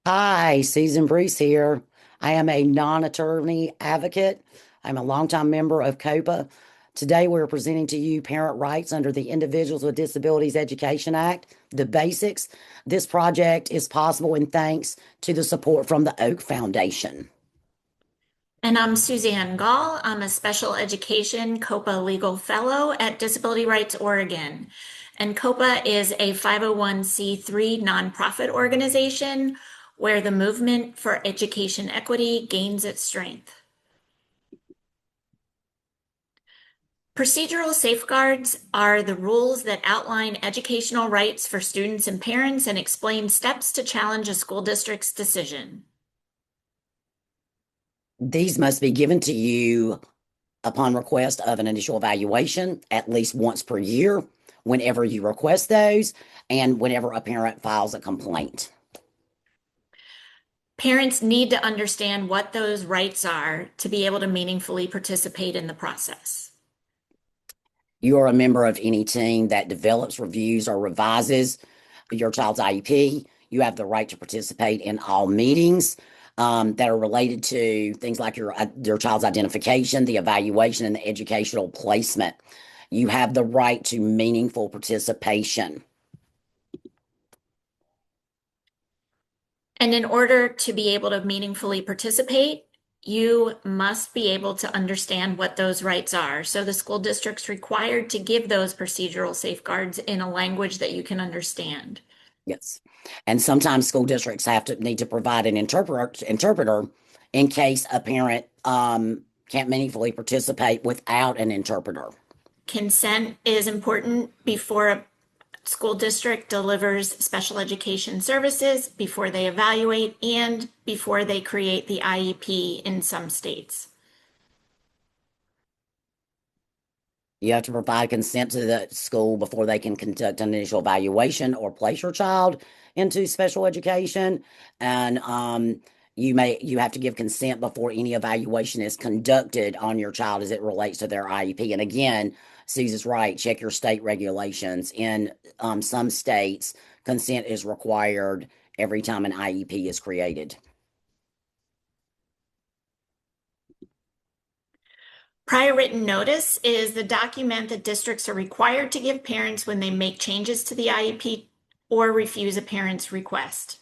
Hi, Susan Bruce here. I am a non-attorney advocate. I'm a longtime member of COPAA. Today, we're presenting to you parent rights under the Individuals with Disabilities Education Act, the basics. This project is possible and thanks to the support from the Oak Foundation. And I'm Suzanne Gall. I'm a special education COPA legal fellow at Disability Rights Oregon. And COPA is a 501c3 nonprofit organization where the movement for education equity gains its strength. Procedural safeguards are the rules that outline educational rights for students and parents and explain steps to challenge a school district's decision. These must be given to you upon request of an initial evaluation at least once per year, whenever you request those, and whenever a parent files a complaint. Parents need to understand what those rights are to be able to meaningfully participate in the process. You are a member of any team that develops, reviews, or revises your child's IEP. You have the right to participate in all meetings that are related to things like your child's identification, the evaluation, and the educational placement. You have the right to meaningful participation. And in order to be able to meaningfully participate, you must be able to understand what those rights are. So the school district's required to give those procedural safeguards in a language that you can understand. Yes. And sometimes school districts need to provide an interpreter in case a parent can't meaningfully participate without an interpreter. Consent is important before a school district delivers special education services, before they evaluate, and before they create the IEP in some states. You have to provide consent to the school before they can conduct an initial evaluation or place your child into special education. And you have to give consent before any evaluation is conducted on your child as it relates to their IEP. And again, Susan's right, check your state regulations. In some states, consent is required every time an IEP is created. Prior written notice is the document that districts are required to give parents when they make changes to the IEP or refuse a parent's request.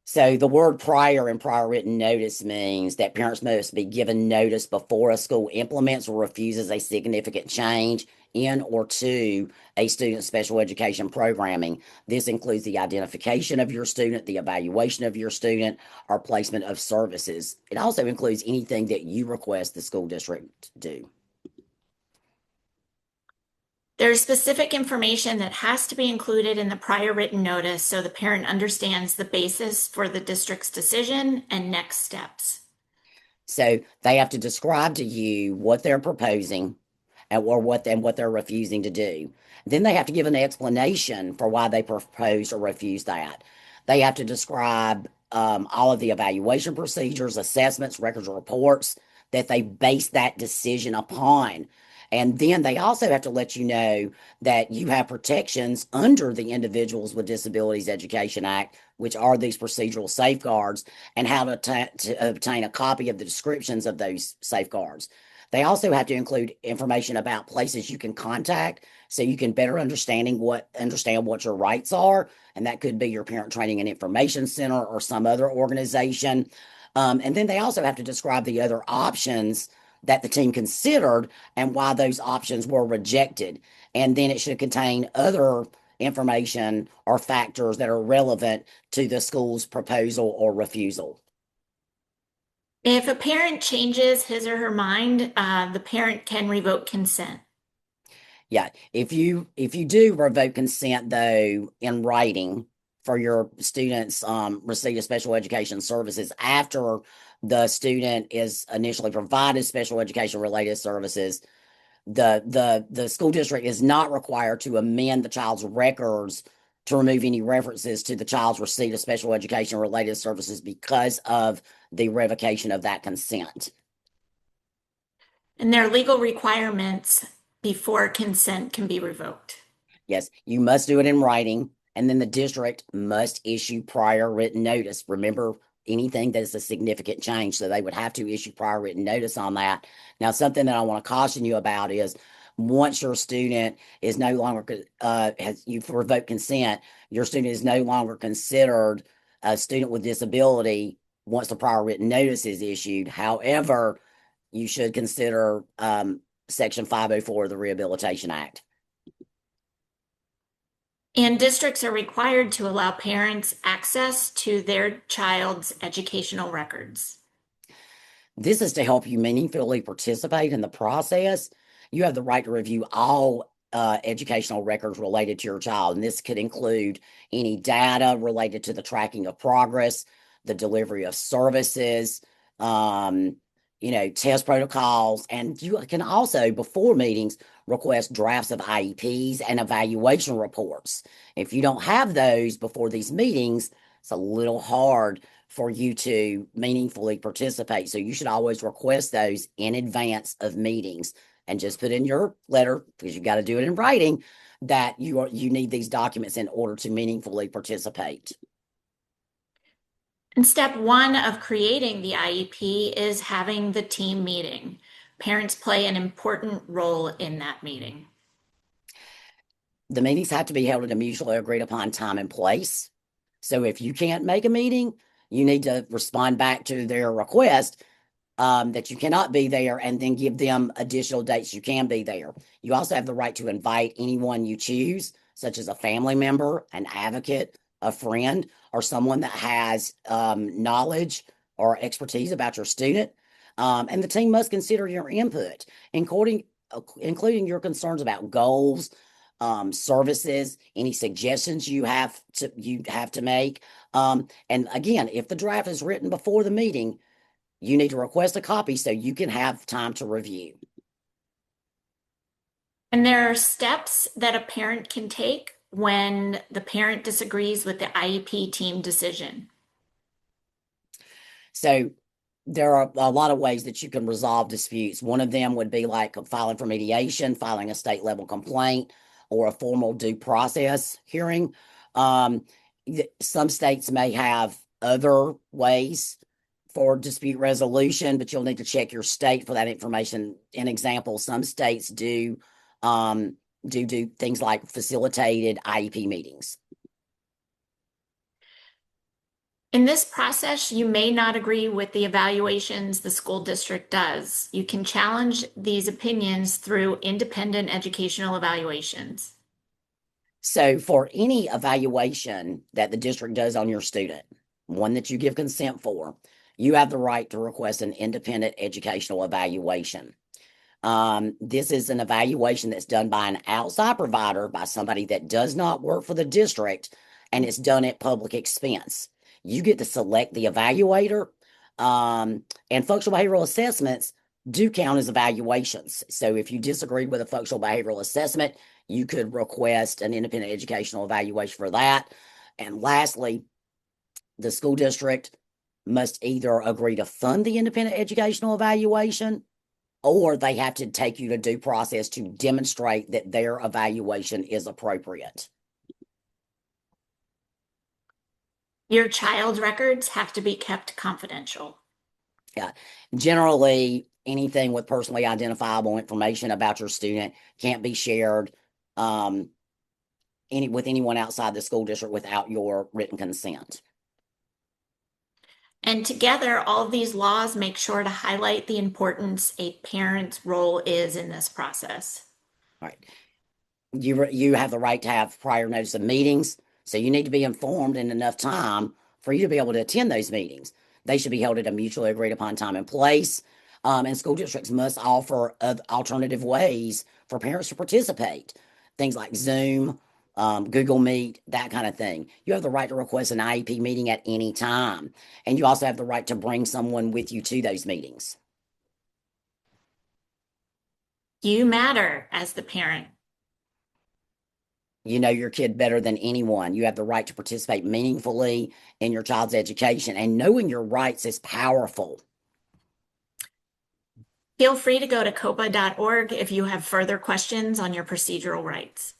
So the word prior in prior written notice means that parents must be given notice before a school implements or refuses a significant change in or to a student's special education programming. This includes the identification of your student, the evaluation of your student, or placement of services. It also includes anything that you request the school district do. There's specific information that has to be included in the prior written notice so the parent understands the basis for the district's decision and next steps. So they have to describe to you what they're proposing and what they're refusing to do. Then they have to give an explanation for why they proposed or refused that. They have to describe all of the evaluation procedures, assessments, records, reports that they base that decision upon. And then they also have to let you know that you have protections under the Individuals with Disabilities Education Act, which are these procedural safeguards, and how to obtain a copy of the descriptions of those safeguards. They also have to include information about places you can contact so you can better understand what your rights are. And that could be your Parent Training and Information Center or some other organization. And then they also have to describe the other options that the team considered and why those options were rejected. And then it should contain other information or factors that are relevant to the school's proposal or refusal. If a parent changes his or her mind, the parent can revoke consent. Yeah, if you do revoke consent though in writing for your students receipt of special education services after the student is initially provided special education related services, the school district is not required to amend the child's records to remove any references to the child's receipt of special education related services because of the revocation of that consent. And there are legal requirements before consent can be revoked. Yes, you must do it in writing. And then the district must issue prior written notice. Remember, anything that is a significant change. So they would have to issue prior written notice on that. Now, something that I want to caution you about is once your student is no longer, has you've revoked consent, your student is no longer considered a student with disability once the prior written notice is issued. However, you should consider Section 504 of the Rehabilitation Act. And districts are required to allow parents access to their child's educational records. This is to help you meaningfully participate in the process. You have the right to review all educational records related to your child, and this could include any data related to the tracking of progress, the delivery of services, um, test protocols, and you can also, before meetings, request drafts of IEPs and evaluation reports. If you don't have those before these meetings, it's a little hard for you to meaningfully participate. So you should always request those in advance of meetings and just put in your letter, because you got to do it in writing, that you need these documents in order to meaningfully participate. And step one of creating the IEP is having the team meeting. Parents play an important role in that meeting. The meetings have to be held at a mutually agreed upon time and place. So if you can't make a meeting, you need to respond back to their request that you cannot be there, and then give them additional dates you can be there. You also have the right to invite anyone you choose, such as a family member, an advocate, a friend, or someone that has knowledge or expertise about your student. And the team must consider your input, including your concerns about goals, services, any suggestions you have to make. And again, if the draft is written before the meeting, you need to request a copy so you can have time to review. And there are steps that a parent can take when the parent disagrees with the IEP team decision. So there are a lot of ways that you can resolve disputes. One of them would be like filing for mediation, filing a state level complaint, or a formal due process hearing. Um, some states may have other ways for dispute resolution, but you'll need to check your state for that information. An example, some states um, do things like facilitated IEP meetings. In this process, you may not agree with the evaluations the school district does. You can challenge these opinions through independent educational evaluations. So for any evaluation that the district does on your student, one that you give consent for, you have the right to request an independent educational evaluation. This is an evaluation that's done by an outside provider, by somebody that does not work for the district, and it's done at public expense. You get to select the evaluator, and functional behavioral assessments do count as evaluations. So if you disagree with a functional behavioral assessment, you could request an independent educational evaluation for that. And lastly, the school district must either agree to fund the independent educational evaluation, or they have to take you to due process to demonstrate that their evaluation is appropriate. Your child's records have to be kept confidential. Yeah. Generally, anything with personally identifiable information about your student can't be shared with anyone outside the school district without your written consent. And together, all of these laws make sure to highlight the importance a parent's role is in this process. All right. You have the right to have prior notice of meetings, so you need to be informed in enough time for you to be able to attend those meetings. They should be held at a mutually agreed upon time and place. And school districts must offer alternative ways for parents to participate. Things like Zoom, Google Meet, that kind of thing. You have the right to request an IEP meeting at any time. And you also have the right to bring someone with you to those meetings. You matter as the parent. You know your kid better than anyone. You have the right to participate meaningfully in your child's education, and knowing your rights is powerful. Feel free to go to COPAA.org if you have further questions on your procedural rights.